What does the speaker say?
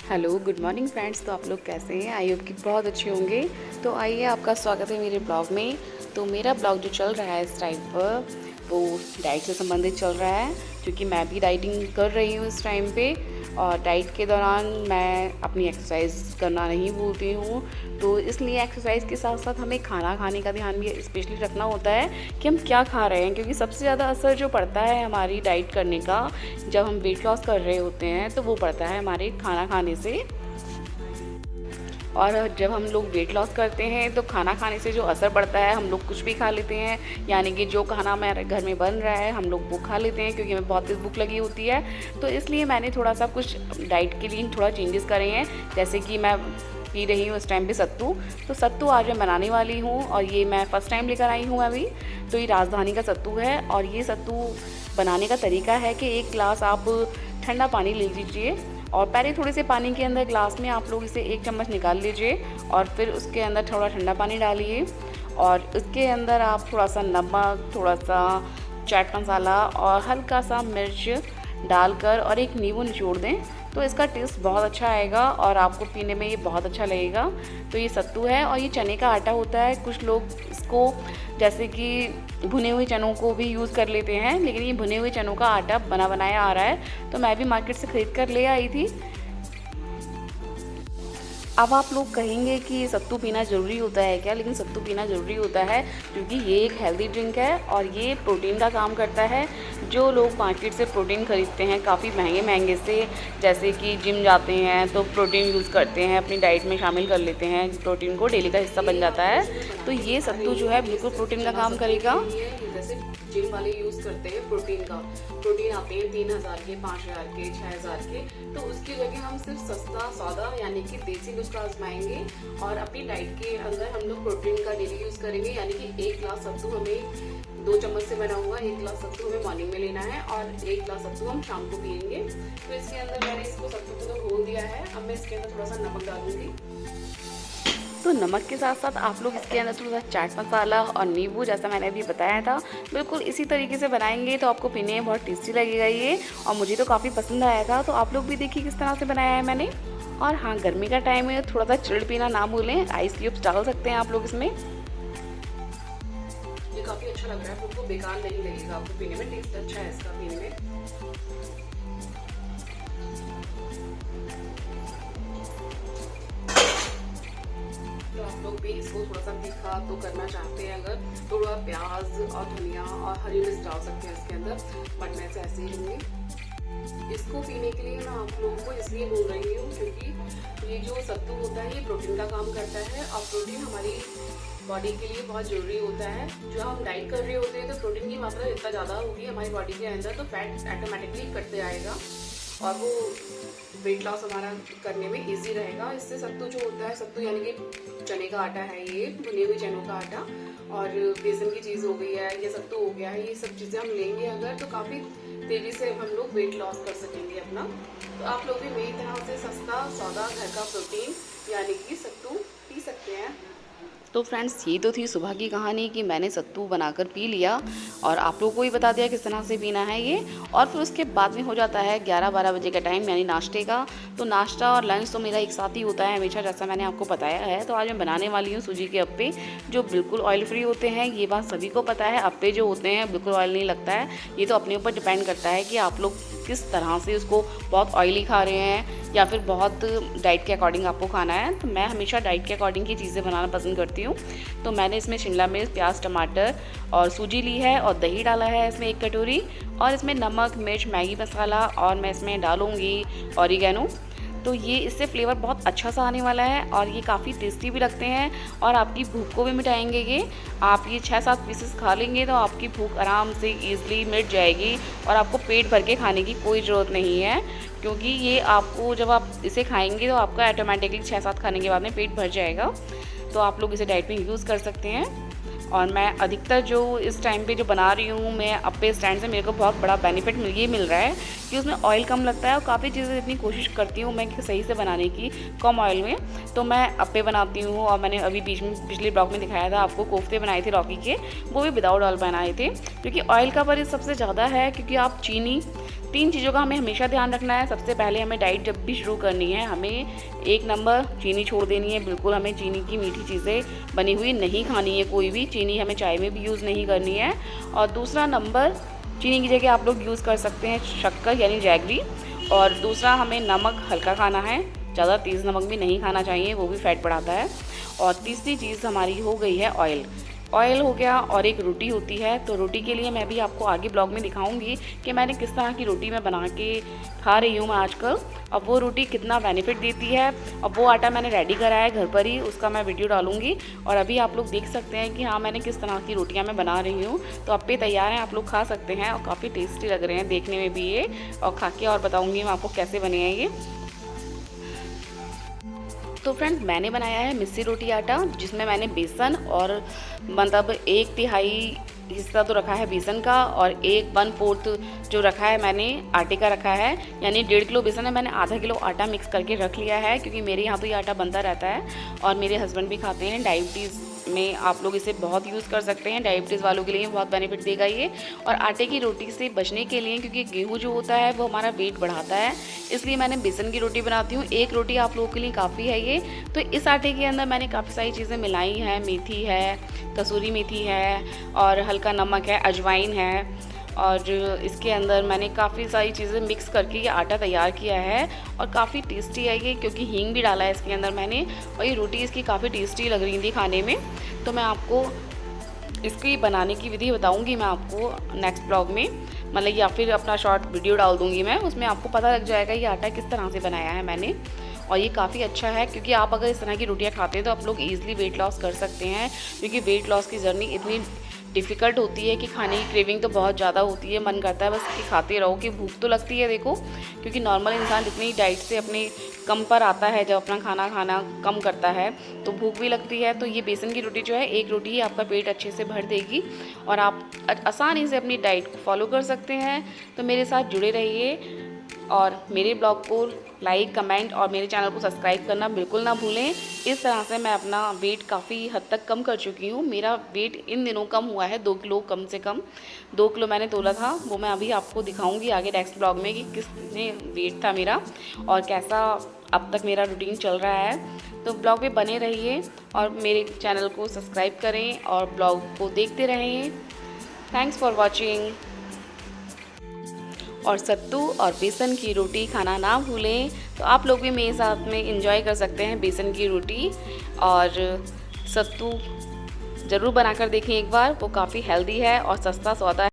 Hello, good morning friends. तो आप लोग कैसे हैं? आई होप कि बहुत अच्छे होंगे। तो आइए, आपका स्वागत है मेरे ब्लॉग में। तो मेरा ब्लॉग जो चल रहा है इस टाइम पर, वो डाइट से संबंधित चल रहा है, क्योंकि मैं भी डाइटिंग कर रही हूँ इस टाइम पे। और डाइट के दौरान मैं अपनी एक्सरसाइज करना नहीं भूलती हूँ। तो इसलिए एक्सरसाइज के साथ साथ हमें खाना खाने का ध्यान भी स्पेशली रखना होता है कि हम क्या खा रहे हैं, क्योंकि सबसे ज़्यादा असर जो पड़ता है हमारी डाइट करने का, जब हम वेट लॉस कर रहे होते हैं, तो वो पड़ता है हमारे खाना खाने से। और जब हम लोग वेट लॉस करते हैं तो खाना खाने से जो असर पड़ता है, हम लोग कुछ भी खा लेते हैं, यानी कि जो खाना हमारे घर में बन रहा है हम लोग वो खा लेते हैं, क्योंकि हमें बहुत तेज़ भूख लगी होती है। तो इसलिए मैंने थोड़ा सा कुछ डाइट के लिए थोड़ा चेंजेस करे हैं। जैसे कि मैं पी रही हूँ इस टाइम पे सत्तू। तो सत्तू आज मैं बनाने वाली हूँ, और ये मैं फ़र्स्ट टाइम लेकर आई हूँ अभी। तो ये राजधानी का सत्तू है, और ये सत्तू बनाने का तरीका है कि 1 गिलास आप ठंडा पानी ले लीजिए, और पहले थोड़े से पानी के अंदर ग्लास में आप लोग इसे 1 चम्मच निकाल लीजिए, और फिर उसके अंदर थोड़ा ठंडा पानी डालिए, और इसके अंदर आप थोड़ा सा नमक, थोड़ा सा चाट मसाला और हल्का सा मिर्च डालकर और एक नींबू निचोड़ दें। तो इसका टेस्ट बहुत अच्छा आएगा और आपको पीने में ये बहुत अच्छा लगेगा। तो ये सत्तू है, और ये चने का आटा होता है। कुछ लोग इसको जैसे कि भुने हुए चनों को भी यूज़ कर लेते हैं, लेकिन ये भुने हुए चनों का आटा बना बनाया आ रहा है। तो मैं भी मार्केट से ख़रीद कर ले आई थी। अब आप लोग कहेंगे कि सत्तू पीना ज़रूरी होता है क्या? लेकिन सत्तू पीना ज़रूरी होता है, क्योंकि ये एक हेल्दी ड्रिंक है और ये प्रोटीन का काम करता है। जो लोग मार्केट से प्रोटीन ख़रीदते हैं काफ़ी महंगे महंगे से, जैसे कि जिम जाते हैं तो प्रोटीन यूज़ करते हैं, अपनी डाइट में शामिल कर लेते हैं, प्रोटीन को डेली का हिस्सा बन जाता है। तो ये सत्तू जो है बिल्कुल प्रोटीन का काम करेगा। जैसे जिम वाले यूज़ करते हैं प्रोटीन का, प्रोटीन आते हैं 3000 के, 5000 के, 6000 के। तो उसकी जगह हम सिर्फ सस्ता सौदा यानी कि देसी नुस्खा आजमाएंगे, और अपनी डाइट के अंदर हम लोग प्रोटीन का डेली यूज़ करेंगे। यानी कि 1 गिलास सत्तू हमें 2 चम्मच से बना हुआ 1 गिलास सत्तू हमें मॉर्निंग में लेना है, और 1 गिलास सत्तू हम शाम को पियेंगे। तो इसके अंदर मैंने इसको सत्तू को तो घोल दिया है। अब मैं इसके अंदर थोड़ा सा नमक डालूंगी। तो नमक के साथ साथ आप लोग इसके अंदर थोड़ा सा चाट मसाला और नींबू, जैसा मैंने अभी बताया था, बिल्कुल इसी तरीके से बनाएंगे तो आपको पीने में बहुत टेस्टी लगेगा ये। और मुझे तो काफ़ी पसंद आया था। तो आप लोग भी देखिए किस तरह से बनाया है मैंने। और हाँ, गर्मी का टाइम है, थोड़ा सा चिल्ड पीना ना भूलें। आइस क्यूब्स डाल सकते हैं आप लोग इसमें। ये काफ़ी अच्छा लग रहा है, आपको बेकार नहीं लगेगा, आपको पीने में टेस्ट अच्छा है इसका पीने में। तो आप लोग भी इसको थोड़ा सा तीखा तो करना चाहते हैं अगर, थोड़ा प्याज और धनिया और हरी मिर्च डाल सकते हैं इसके अंदर, बट मैं इसे ऐसे ही लूँगी। इसको पीने के लिए मैं आप लोगों को इसलिए बोल रही हूँ क्योंकि ये जो सत्तू होता है ये प्रोटीन का काम करता है, और प्रोटीन हमारी बॉडी के लिए बहुत ज़रूरी होता है। जो हम डाइट कर रहे होते हैं तो प्रोटीन की मात्रा जितना ज़्यादा होगी हमारी बॉडी के अंदर, तो फैट ऑटोमेटिकली कटते आएगा, और वो वेट लॉस हमारा करने में इजी रहेगा। इससे सत्तू जो होता है, सत्तू यानी कि चने का आटा है, ये भुने हुए चनों का आटा, और बेसन की चीज़ हो गई है, ये सत्तू हो गया है, ये सब चीज़ें हम लेंगे अगर, तो काफ़ी तेज़ी से हम लोग वेट लॉस कर सकेंगे अपना। तो आप लोग भी मेरी तरह से सस्ता सौदा घर का प्रोटीन यानी कि सत्तू पी सकते हैं। तो फ्रेंड्स, ये तो थी सुबह की कहानी कि मैंने सत्तू बनाकर पी लिया, और आप लोगों को ही बता दिया किस तरह से पीना है ये। और फिर उसके बाद में हो जाता है 11-12 बजे का टाइम, यानी नाश्ते का। तो नाश्ता और लंच तो मेरा एक साथ ही होता है हमेशा, जैसा मैंने आपको बताया है। तो आज मैं बनाने वाली हूँ सूजी के अप्पे, जो बिल्कुल ऑयल फ्री होते हैं। ये बात सभी को पता है, अप्पे जो होते हैं बिल्कुल ऑयल नहीं लगता है। ये तो अपने ऊपर डिपेंड करता है कि आप लोग किस तरह से उसको बहुत ऑयली खा रहे हैं या फिर बहुत डाइट के अकॉर्डिंग आपको खाना है। तो मैं हमेशा डाइट के अकॉर्डिंग की चीज़ें बनाना पसंद करती हूँ। तो मैंने इसमें शिमला मिर्च, प्याज, टमाटर और सूजी ली है, और दही डाला है इसमें 1 कटोरी, और इसमें नमक, मिर्च, मैगी मसाला, और मैं इसमें डालूँगी ऑरिगेनो। तो ये इससे फ्लेवर बहुत अच्छा सा आने वाला है, और ये काफ़ी टेस्टी भी लगते हैं, और आपकी भूख को भी मिटाएंगे ये। आप ये 6-7 पीसेस खा लेंगे तो आपकी भूख आराम से ईज़िली मिट जाएगी, और आपको पेट भर के खाने की कोई ज़रूरत नहीं है, क्योंकि ये आपको जब आप इसे खाएंगे तो आपका ऑटोमेटिकली 6-7 खाने के बाद में पेट भर जाएगा। तो आप लोग इसे डाइट में यूज़ कर सकते हैं। और मैं अधिकतर जो इस टाइम पे जो बना रही हूँ मैं अप्पे स्टैंड से, मेरे को बहुत बड़ा बेनिफिट मिल रहा है कि उसमें ऑयल कम लगता है और काफ़ी चीज़ें इतनी कोशिश करती हूँ मैं कि सही से बनाने की, कम ऑयल में। तो मैं अप्पे बनाती हूँ और मैंने अभी बीच में पिछले ब्लॉग में दिखाया था आपको, कोफ्ते बनाए थे लौकी के, वो भी विदाउट ऑयल बनाए थे। क्योंकि ऑयल का परहेज सबसे ज़्यादा है, क्योंकि आप चीनी, 3 चीज़ों का हमें हमेशा ध्यान रखना है। सबसे पहले हमें डाइट जब भी शुरू करनी है, हमें 1 नंबर चीनी छोड़ देनी है। बिल्कुल हमें चीनी की मीठी चीज़ें बनी हुई नहीं खानी है, कोई भी चीनी हमें चाय में भी यूज़ नहीं करनी है। और दूसरा नंबर, चीनी की जगह आप लोग यूज़ कर सकते हैं शक्कर यानी जैगरी। और दूसरा, हमें नमक हल्का खाना है, ज़्यादा तेज़ नमक भी नहीं खाना चाहिए, वो भी फैट बढ़ाता है। और तीसरी चीज़ हमारी हो गई है ऑयल। ऑयल हो गया और एक रोटी होती है। तो रोटी के लिए मैं भी आपको आगे ब्लॉग में दिखाऊंगी कि मैंने किस तरह की रोटी मैं बना के खा रही हूँ मैं आजकल, अब वो रोटी कितना बेनिफिट देती है। अब वो आटा मैंने रेडी करा है घर पर ही, उसका मैं वीडियो डालूंगी। और अभी आप लोग देख सकते हैं कि हाँ, मैंने किस तरह की रोटियाँ मैं बना रही हूँ। तो अप्पे तैयार हैं, आप लोग खा सकते हैं और काफ़ी टेस्टी लग रहे हैं देखने में भी ये। और खा के और बताऊँगी मैं आपको कैसे बने हैं ये। तो फ्रेंड, मैंने बनाया है मिस्सी रोटी आटा, जिसमें मैंने बेसन और मतलब 1/3 हिस्सा तो रखा है बेसन का और 1/4 जो रखा है मैंने आटे का रखा है। यानी 1.5 किलो बेसन है, मैंने आधा किलो आटा मिक्स करके रख लिया है, क्योंकि मेरे यहाँ तो ये आटा बनता रहता है और मेरे हस्बैंड भी खाते हैं। डायबिटीज़ में आप लोग इसे बहुत यूज़ कर सकते हैं, डायबिटीज़ वालों के लिए बहुत बेनिफिट देगा ये। और आटे की रोटी से बचने के लिए, क्योंकि गेहूँ जो होता है वो हमारा वेट बढ़ाता है, इसलिए मैंने बेसन की रोटी बनाती हूँ। 1 रोटी आप लोगों के लिए काफ़ी है ये। तो इस आटे के अंदर मैंने काफ़ी सारी चीज़ें मिलाई हैं, मेथी है, कसूरी मेथी है और हल्का नमक है, अजवाइन है। और इसके अंदर मैंने काफ़ी सारी चीज़ें मिक्स करके ये आटा तैयार किया है और काफ़ी टेस्टी है ये, क्योंकि हींग भी डाला है इसके अंदर मैंने। और ये रोटी इसकी काफ़ी टेस्टी लग रही थी खाने में। तो मैं आपको इसकी बनाने की विधि बताऊंगी मैं आपको नेक्स्ट ब्लॉग में, मतलब या फिर अपना शॉर्ट वीडियो डाल दूंगी मैं, उसमें आपको पता लग जाएगा ये आटा किस तरह से बनाया है मैंने। और ये काफ़ी अच्छा है, क्योंकि आप अगर इस तरह की रोटियां खाते हैं तो आप लोग ईजिली वेट लॉस कर सकते हैं। क्योंकि वेट लॉस की जर्नी इतनी डिफ़िकल्ट होती है कि खाने की क्रेविंग तो बहुत ज़्यादा होती है, मन करता है बस कि खाते रहो, कि भूख तो लगती है देखो। क्योंकि नॉर्मल इंसान जितनी डाइट से अपने कम पर आता है, जब अपना खाना खाना कम करता है तो भूख भी लगती है। तो ये बेसन की रोटी जो है, 1 रोटी ही आपका पेट अच्छे से भर देगी और आप आसानी से अपनी डाइट को फॉलो कर सकते हैं। तो मेरे साथ जुड़े रहिए और मेरे ब्लॉग को लाइक, कमेंट और मेरे चैनल को सब्सक्राइब करना बिल्कुल ना भूलें। इस तरह से मैं अपना वेट काफ़ी हद तक कम कर चुकी हूँ। मेरा वेट इन दिनों कम हुआ है, 2 किलो कम से कम 2 किलो मैंने तोला था। वो मैं अभी आपको दिखाऊंगी आगे नेक्स्ट ब्लॉग में कि कितने वेट था मेरा और कैसा अब तक मेरा रूटीन चल रहा है। तो ब्लॉग में बने रहिए और मेरे चैनल को सब्सक्राइब करें और ब्लॉग को देखते रहें। Thanks for watching. और सत्तू और बेसन की रोटी खाना ना भूलें। तो आप लोग भी मेरे साथ में एंजॉय कर सकते हैं बेसन की रोटी और सत्तू ज़रूर बनाकर देखें एक बार, वो काफ़ी हेल्दी है और सस्ता सौदा है।